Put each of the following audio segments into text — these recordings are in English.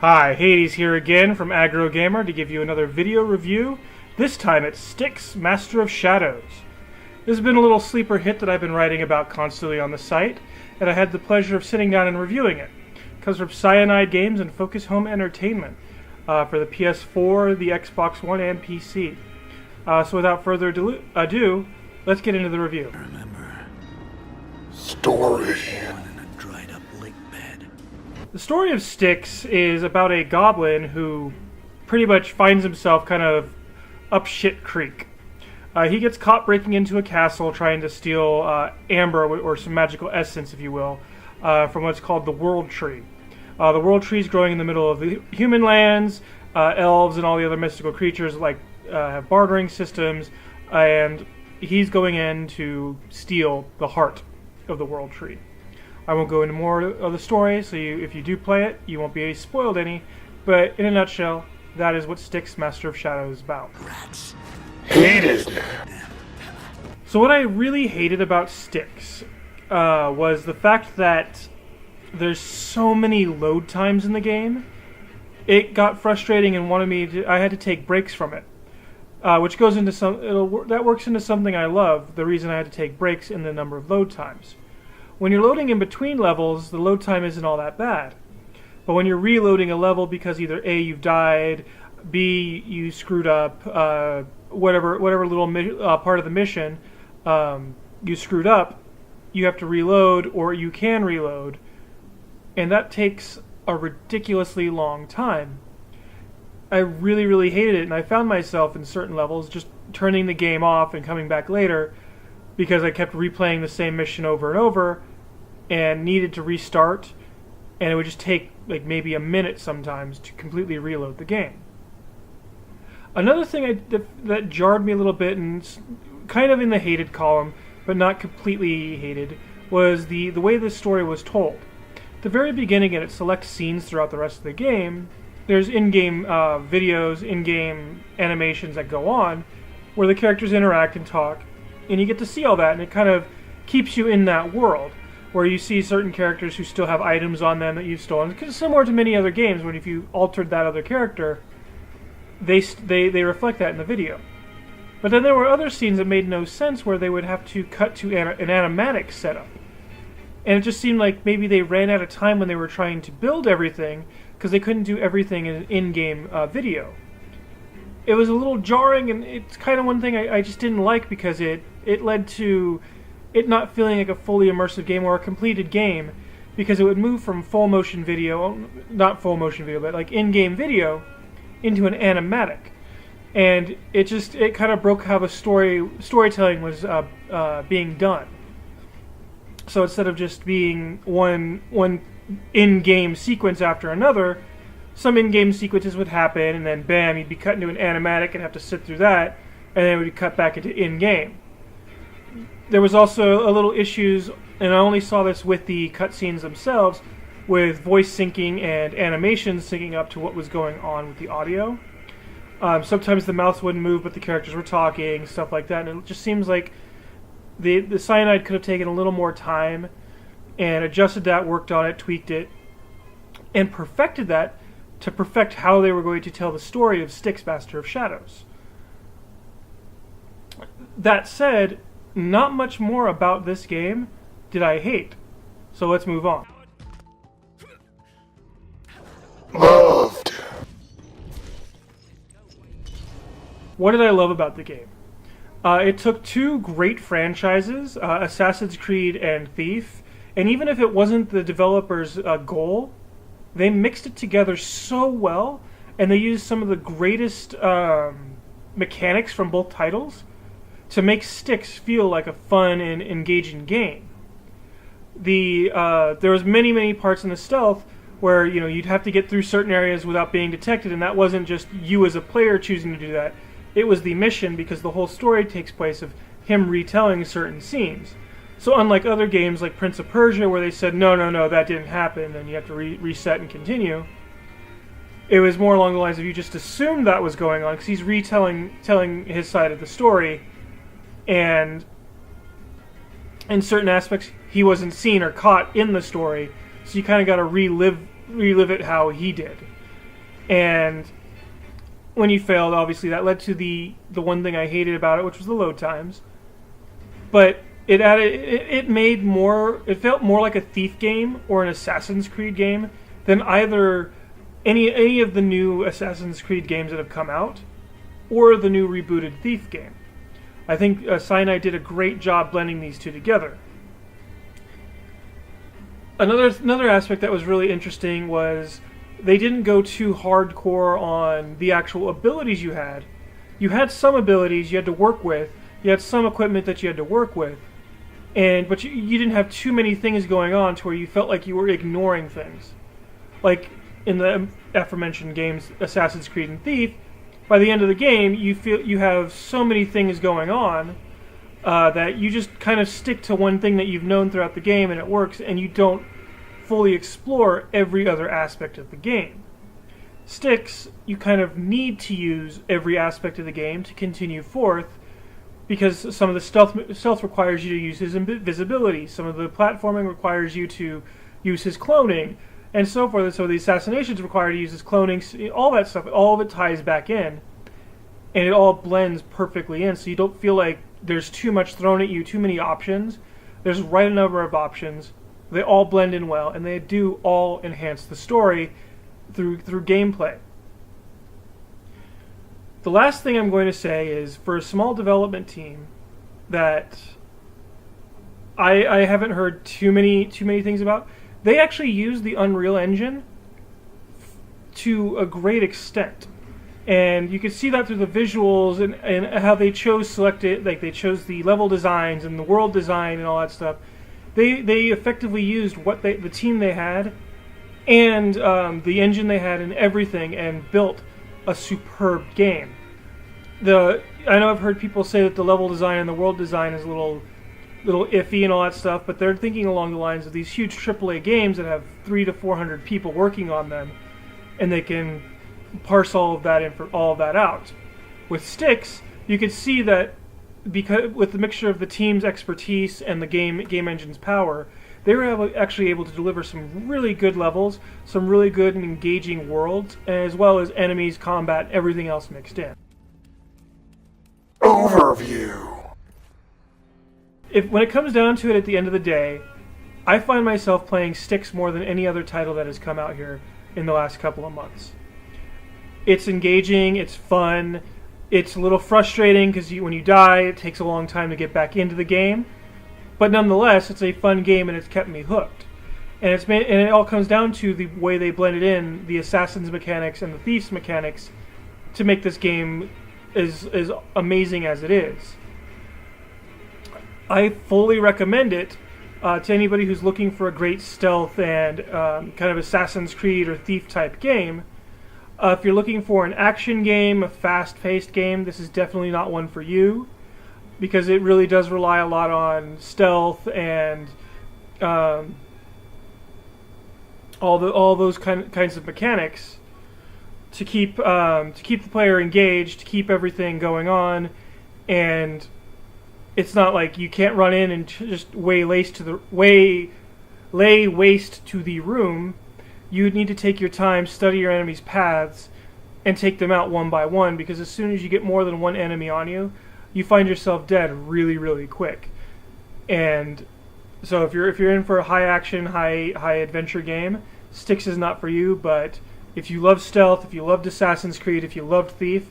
Hi, Hades here again from AggroGamer to give you another video review. This time it's Styx, Master of Shadows. This has been a little sleeper hit that I've been writing about constantly on the site, and I had the pleasure of sitting down and reviewing it. It comes from Cyanide Games and Focus Home Entertainment for the PS4, the Xbox One, and PC. So without further ado, let's get into the review. Remember, Story. The story of Styx is about a goblin who pretty much finds himself kind of up shit creek. He gets caught breaking into a castle trying to steal amber, or some magical essence, if you will, from what's called the World Tree. The World Tree is growing in the middle of the human lands. Elves and all the other mystical creatures have bartering systems, and he's going in to steal the heart of the World Tree. I won't go into more of the story, so if you do play it, you won't be spoiled any. But in a nutshell, that is what Styx, Master of Shadows is about. rats. Hated. So what I really hated about Styx was the fact that there's so many load times in the game. It got frustrating and I had to take breaks from it, which goes into that works into something I love. The reason I had to take breaks in the number of load times. When you're loading in between levels, the load time isn't all that bad. But when you're reloading a level because either A, you've died, B, you screwed up, whatever little part of the mission you screwed up, you have to reload, or you can reload, and that takes a ridiculously long time. I really, really hated it, and I found myself in certain levels just turning the game off and coming back later because I kept replaying the same mission over and over and needed to restart, and it would just take like maybe a minute sometimes to completely reload the game. Another thing that jarred me a little bit, and kind of in the hated column, but not completely hated, was the way this story was told. At the very beginning, and it selects scenes throughout the rest of the game, there's in-game videos, in-game animations that go on, where the characters interact and talk, and you get to see all that, and it kind of keeps you in that world, where you see certain characters who still have items on them that you've stolen. Because similar to many other games, when if you altered that other character, they reflect that in the video. But then there were other scenes that made no sense, where they would have to cut to an animatic setup. And it just seemed like maybe they ran out of time when they were trying to build everything, because they couldn't do everything in an in-game video. It was a little jarring, and it's kind of one thing I just didn't like, because it led to it not feeling like a fully immersive game or a completed game, because it would move from full motion video, not full motion video, but like in-game video, into an animatic. And it kind of broke how the storytelling was being done. So instead of just being one in-game sequence after another, some in-game sequences would happen, and then bam, you'd be cut into an animatic and have to sit through that, and then it would cut back into in-game. There was also a little issues, and I only saw this with the cutscenes themselves, with voice syncing and animations syncing up to what was going on with the audio. Sometimes the mouths wouldn't move, but the characters were talking, stuff like that, and it just seems like the Cyanide could have taken a little more time and adjusted that, worked on it, tweaked it, and perfected that to perfect how they were going to tell the story of Styx, Master of Shadows. That said, not much more about this game did I hate. So let's move on. Loved. What did I love about the game? It took two great franchises, Assassin's Creed and Thief, and even if it wasn't the developer's goal, they mixed it together so well, and they used some of the greatest mechanics from both titles to make Styx feel like a fun and engaging game. There was many parts in the stealth where you'd have to get through certain areas without being detected, and that wasn't just you as a player choosing to do that. It was the mission, because the whole story takes place of him retelling certain scenes. So unlike other games like Prince of Persia, where they said, no, that didn't happen, and you have to reset and continue, it was more along the lines of you just assumed that was going on, because he's telling his side of the story, and in certain aspects, he wasn't seen or caught in the story, so you kind of got to relive it how he did. And when you failed, obviously that led to the one thing I hated about it, which was the load times. But it made more. It felt more like a Thief game or an Assassin's Creed game than either any of the new Assassin's Creed games that have come out, or the new rebooted Thief game. I think Cyanide did a great job blending these two together. Another aspect that was really interesting was they didn't go too hardcore on the actual abilities you had. You had some abilities you had to work with. You had some equipment that you had to work with. But you didn't have too many things going on to where you felt like you were ignoring things. Like in the aforementioned games, Assassin's Creed and Thief, by the end of the game, you feel you have so many things going on that you just kind of stick to one thing that you've known throughout the game and it works, and you don't fully explore every other aspect of the game. Styx, you kind of need to use every aspect of the game to continue forth, because some of the stealth requires you to use his invisibility, some of the platforming requires you to use his cloning, and so forth. So the assassinations require you to use his cloning, all that stuff, all of it ties back in, and it all blends perfectly in, so you don't feel like there's too much thrown at you, too many options. There's the right number of options. They all blend in well, and they do all enhance the story through gameplay. The last thing I'm going to say is, for a small development team that I haven't heard too many things about, they actually use the Unreal Engine to a great extent. And you can see that through the visuals and how they chose they chose the level designs and the world design and all that stuff. They effectively used the team they had and the engine they had and everything, and built a superb game. I know I've heard people say that the level design and the world design is a little iffy and all that stuff, but they're thinking along the lines of these huge AAA games that have 300 to 400 people working on them, and they can parse all of that out. With Styx, you could see that because with the mixture of the team's expertise and the game engine's power, they were actually able to deliver some really good levels, some really good and engaging worlds, as well as enemies, combat, everything else mixed in. Overview. When it comes down to it, at the end of the day, I find myself playing Styx more than any other title that has come out here in the last couple of months. It's engaging, it's fun, it's a little frustrating because when you die, it takes a long time to get back into the game. But nonetheless, it's a fun game and it's kept me hooked. And it all comes down to the way they blended in the Assassin's mechanics and the Thief's mechanics to make this game as amazing as it is. I fully recommend it to anybody who's looking for a great stealth and kind of Assassin's Creed or Thief type game. If you're looking for an action game, a fast-paced game, this is definitely not one for you, because it really does rely a lot on stealth and all those kinds of mechanics to keep the player engaged, to keep everything going on, and it's not like you can't run in and just lay waste to the room. You need to take your time, study your enemies' paths, and take them out one by one, because as soon as you get more than one enemy on you, you find yourself dead really, really quick. And so if you're in for a high action, high adventure game, Styx is not for you. But if you love stealth, if you loved Assassin's Creed, if you loved Thief,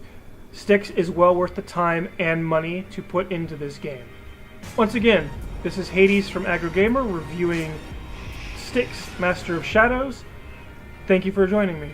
Styx is well worth the time and money to put into this game. Once again, this is Hades from AggroGamer reviewing Styx, Master of Shadows. Thank you for joining me.